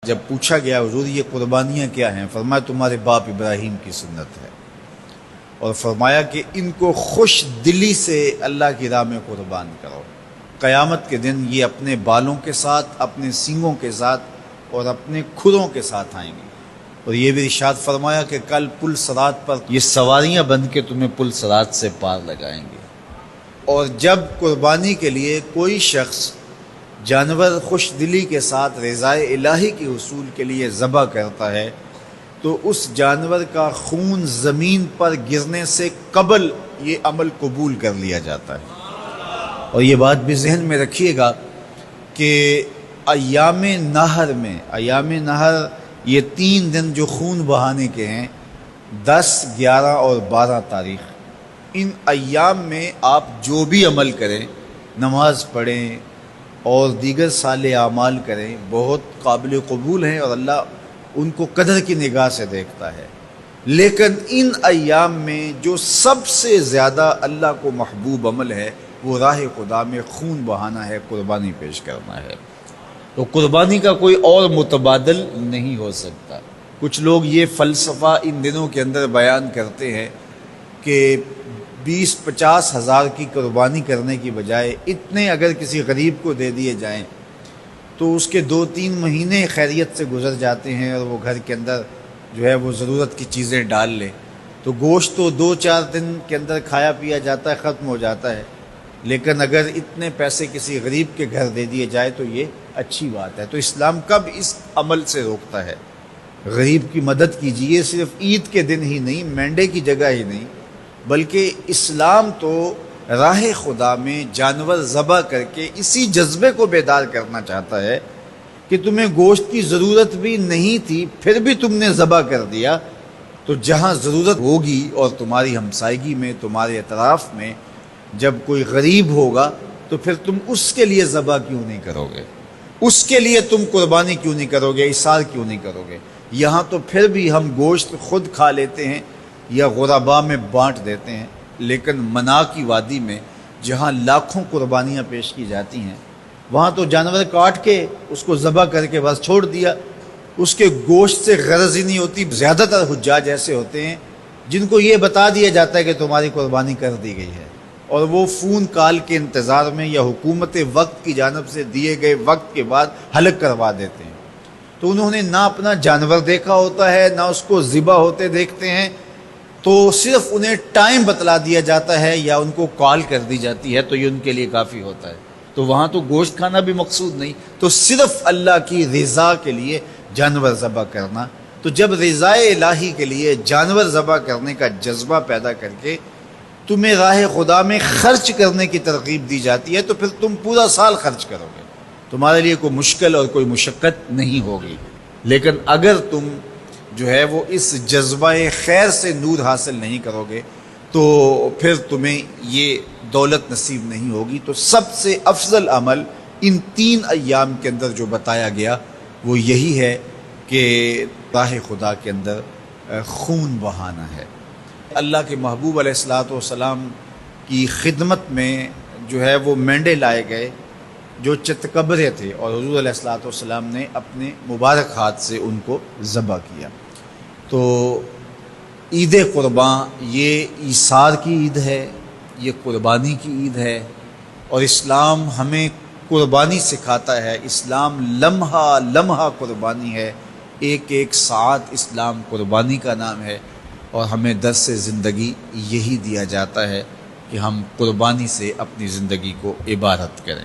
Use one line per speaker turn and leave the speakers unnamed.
جب پوچھا گیا حضور یہ قربانیاں کیا ہیں، فرمایا تمہارے باپ ابراہیم کی سنت ہے، اور فرمایا کہ ان کو خوش دلی سے اللہ کی راہ میں قربان کرو۔ قیامت کے دن یہ اپنے بالوں کے ساتھ، اپنے سینگوں کے ساتھ اور اپنے کھروں کے ساتھ آئیں گے، اور یہ بھی ارشاد فرمایا کہ کل پل صراط پر یہ سواریاں بن کے تمہیں پل صراط سے پار لگائیں گے۔ اور جب قربانی کے لیے کوئی شخص جانور خوش دلی کے ساتھ رضائے الہی کے حصول کے لیے ذبح کرتا ہے تو اس جانور کا خون زمین پر گرنے سے قبل یہ عمل قبول کر لیا جاتا ہے۔ اور یہ بات بھی ذہن میں رکھیے گا کہ ایام نہر میں، ایام نہر یہ 3 دن جو خون بہانے کے ہیں، 10، 11 اور 12 تاریخ، ان ایام میں آپ جو بھی عمل کریں، نماز پڑھیں اور دیگر صالح اعمال کریں، بہت قابل قبول ہیں اور اللہ ان کو قدر کی نگاہ سے دیکھتا ہے۔ لیکن ان ایام میں جو سب سے زیادہ اللہ کو محبوب عمل ہے وہ راہ خدا میں خون بہانا ہے، قربانی پیش کرنا ہے۔ تو قربانی کا کوئی اور متبادل نہیں ہو سکتا۔ کچھ لوگ یہ فلسفہ ان دنوں کے اندر بیان کرتے ہیں کہ 20-50 ہزار کی قربانی کرنے کی بجائے اتنے اگر کسی غریب کو دے دیے جائیں تو اس کے 2-3 مہینے خیریت سے گزر جاتے ہیں اور وہ گھر کے اندر جو ہے وہ ضرورت کی چیزیں ڈال لے، تو گوشت تو 2-4 دن کے اندر کھایا پیا جاتا ہے، ختم ہو جاتا ہے۔ لیکن اگر اتنے پیسے کسی غریب کے گھر دے دیے جائے تو یہ اچھی بات ہے۔ تو اسلام کب اس عمل سے روکتا ہے؟ غریب کی مدد کیجیے، صرف عید کے دن ہی نہیں، مینڈے کی جگہ ہی نہیں، بلکہ اسلام تو راہ خدا میں جانور ذبح کر کے اسی جذبے کو بیدار کرنا چاہتا ہے کہ تمہیں گوشت کی ضرورت بھی نہیں تھی، پھر بھی تم نے ذبح کر دیا، تو جہاں ضرورت ہوگی اور تمہاری ہمسائیگی میں، تمہارے اطراف میں جب کوئی غریب ہوگا تو پھر تم اس کے لیے ذبح کیوں نہیں کرو گے؟ اس کے لیے تم قربانی کیوں نہیں کرو گے؟ اِیثار کیوں نہیں کرو گے؟ یہاں تو پھر بھی ہم گوشت خود کھا لیتے ہیں یا غرباء میں بانٹ دیتے ہیں، لیکن منا کی وادی میں جہاں لاکھوں قربانیاں پیش کی جاتی ہیں وہاں تو جانور کاٹ کے اس کو ذبح کر کے بس چھوڑ دیا، اس کے گوشت سے غرض ہی نہیں ہوتی۔ زیادہ تر حجاج ایسے ہوتے ہیں جن کو یہ بتا دیا جاتا ہے کہ تمہاری قربانی کر دی گئی ہے، اور وہ فون کال کے انتظار میں یا حکومت وقت کی جانب سے دیے گئے وقت کے بعد حلق کروا دیتے ہیں۔ تو انہوں نے نہ اپنا جانور دیکھا ہوتا ہے، نہ اس کو ذبح ہوتے دیکھتے ہیں، تو صرف انہیں ٹائم بتلا دیا جاتا ہے یا ان کو کال کر دی جاتی ہے تو یہ ان کے لیے کافی ہوتا ہے۔ تو وہاں تو گوشت کھانا بھی مقصود نہیں، تو صرف اللہ کی رضا کے لیے جانور ذبح کرنا۔ تو جب رضا الہی کے لیے جانور ذبح کرنے کا جذبہ پیدا کر کے تمہیں راہ خدا میں خرچ کرنے کی ترغیب دی جاتی ہے تو پھر تم پورا سال خرچ کرو گے، تمہارے لیے کوئی مشکل اور کوئی مشقت نہیں ہوگی۔ لیکن اگر تم جو ہے وہ اس جذبہ خیر سے نور حاصل نہیں کرو گے تو پھر تمہیں یہ دولت نصیب نہیں ہوگی۔ تو سب سے افضل عمل ان 3 ایام کے اندر جو بتایا گیا وہ یہی ہے کہ راہ خدا کے اندر خون بہانا ہے۔ اللہ کے محبوب علیہ الصلوۃ والسلام کی خدمت میں جو ہے وہ مینڈے لائے گئے جو چتکبرے تھے، اور حضور علیہ الصلوۃ والسلام نے اپنے مبارک ہاتھ سے ان کو ذبح کیا۔ تو عید قرباں یہ ایثار کی عید ہے، یہ قربانی کی عید ہے، اور اسلام ہمیں قربانی سکھاتا ہے۔ اسلام لمحہ لمحہ قربانی ہے، ایک ایک ساعت اسلام قربانی کا نام ہے، اور ہمیں درس زندگی یہی دیا جاتا ہے کہ ہم قربانی سے اپنی زندگی کو عبادت کریں۔